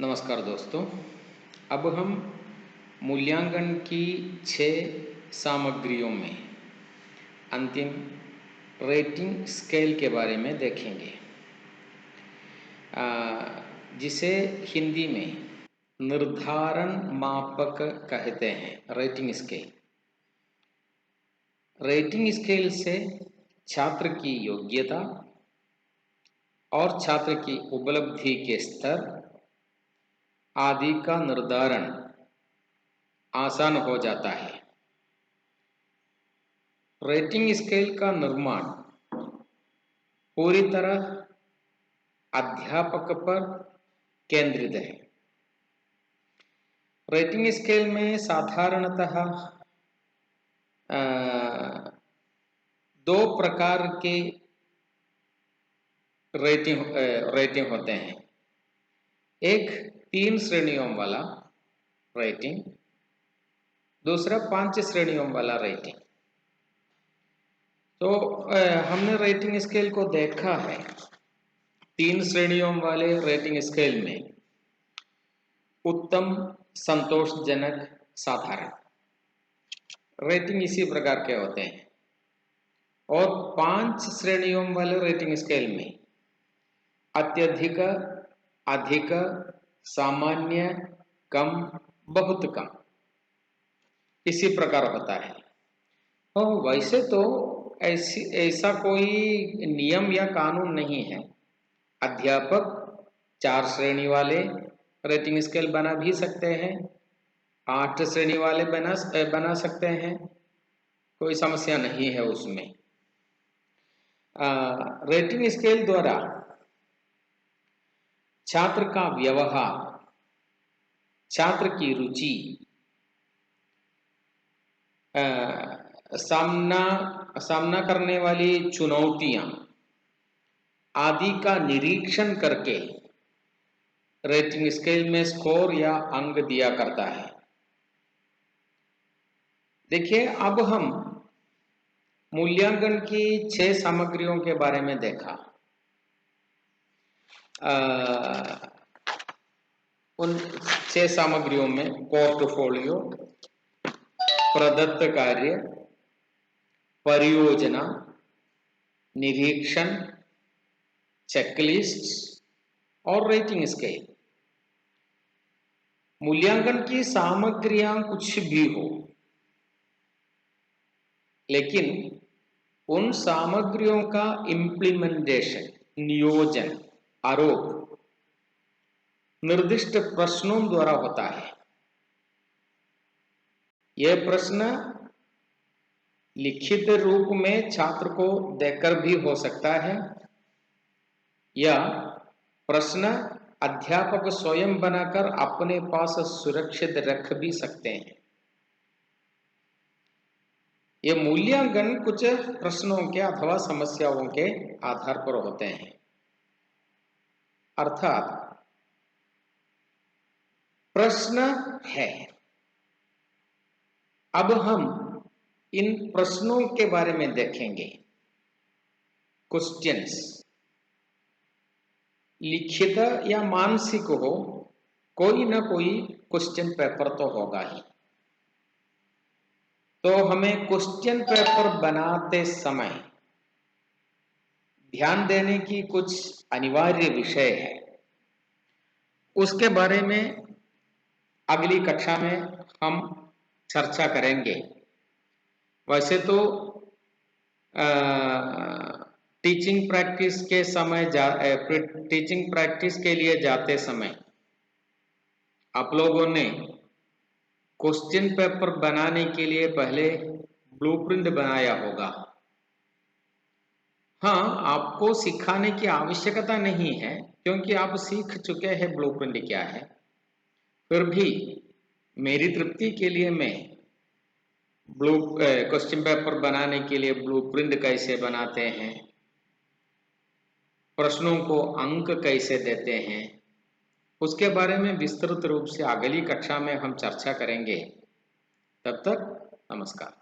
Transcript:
नमस्कार दोस्तों। अब हम मूल्यांकन की 6 सामग्रियों में अंतिम रेटिंग स्केल के बारे में देखेंगे, जिसे हिंदी में निर्धारण मापक कहते हैं। रेटिंग स्केल से छात्र की योग्यता और छात्र की उपलब्धि के स्तर आदि का निर्धारण आसान हो जाता है। रेटिंग स्केल का निर्माण पूरी तरह अध्यापक पर केंद्रित है। रेटिंग स्केल में साधारणतः 2 प्रकार के रेटिंग होते हैं। एक 3 श्रेणियों वाला रेटिंग, दूसरा 5 श्रेणियों वाला रेटिंग। तो हमने रेटिंग स्केल को देखा है। 3 श्रेणियों वाले रेटिंग स्केल में उत्तम, संतोषजनक, साधारण रेटिंग इसी प्रकार के होते हैं। और 5 श्रेणियों वाले रेटिंग स्केल में अत्यधिक, अधिक, सामान्य, कम, बहुत कम इसी प्रकार होता है। और वैसे तो ऐसा कोई नियम या कानून नहीं है। अध्यापक 4 श्रेणी वाले रेटिंग स्केल बना भी सकते हैं, 8 श्रेणी वाले बना सकते हैं, कोई समस्या नहीं है उसमें। रेटिंग स्केल द्वारा छात्र का व्यवहार, छात्र की रुचि, सामना करने वाली चुनौतियां आदि का निरीक्षण करके रेटिंग स्केल में स्कोर या अंक दिया करता है। देखिए, अब हम मूल्यांकन की 6 सामग्रियों के बारे में देखा। उन 6 सामग्रियों में पोर्टफोलियो, प्रदत्त कार्य, परियोजना, निरीक्षण, चेकलिस्ट और रेटिंग स्केल। मूल्यांकन की सामग्रियां कुछ भी हो, लेकिन उन सामग्रियों का इम्प्लीमेंटेशन, नियोजन, आरोप निर्दिष्ट प्रश्नों द्वारा होता है। यह प्रश्न लिखित रूप में छात्र को देकर भी हो सकता है, या प्रश्न अध्यापक स्वयं बनाकर अपने पास सुरक्षित रख भी सकते हैं। ये मूल्यांकन कुछ प्रश्नों के अथवा समस्याओं के आधार पर होते हैं। अर्थात प्रश्न है। अब हम इन प्रश्नों के बारे में देखेंगे। क्वेश्चंस लिखित या मानसिक हो, कोई ना कोई क्वेश्चन पेपर तो होगा ही। तो हमें क्वेश्चन पेपर बनाते समय ध्यान देने की कुछ अनिवार्य विषय है। उसके बारे में अगली कक्षा में हम चर्चा करेंगे। वैसे तो टीचिंग प्रैक्टिस के लिए जाते समय आप लोगों ने क्वेश्चन पेपर बनाने के लिए पहले ब्लूप्रिंट बनाया होगा। हाँ, आपको सिखाने की आवश्यकता नहीं है, क्योंकि आप सीख चुके हैं ब्लूप्रिंट क्या है। फिर भी मेरी तृप्ति के लिए मैं क्वेश्चन पेपर बनाने के लिए ब्लूप्रिंट कैसे बनाते हैं, प्रश्नों को अंक कैसे देते हैं, उसके बारे में विस्तृत रूप से अगली कक्षा में हम चर्चा करेंगे। तब तक नमस्कार।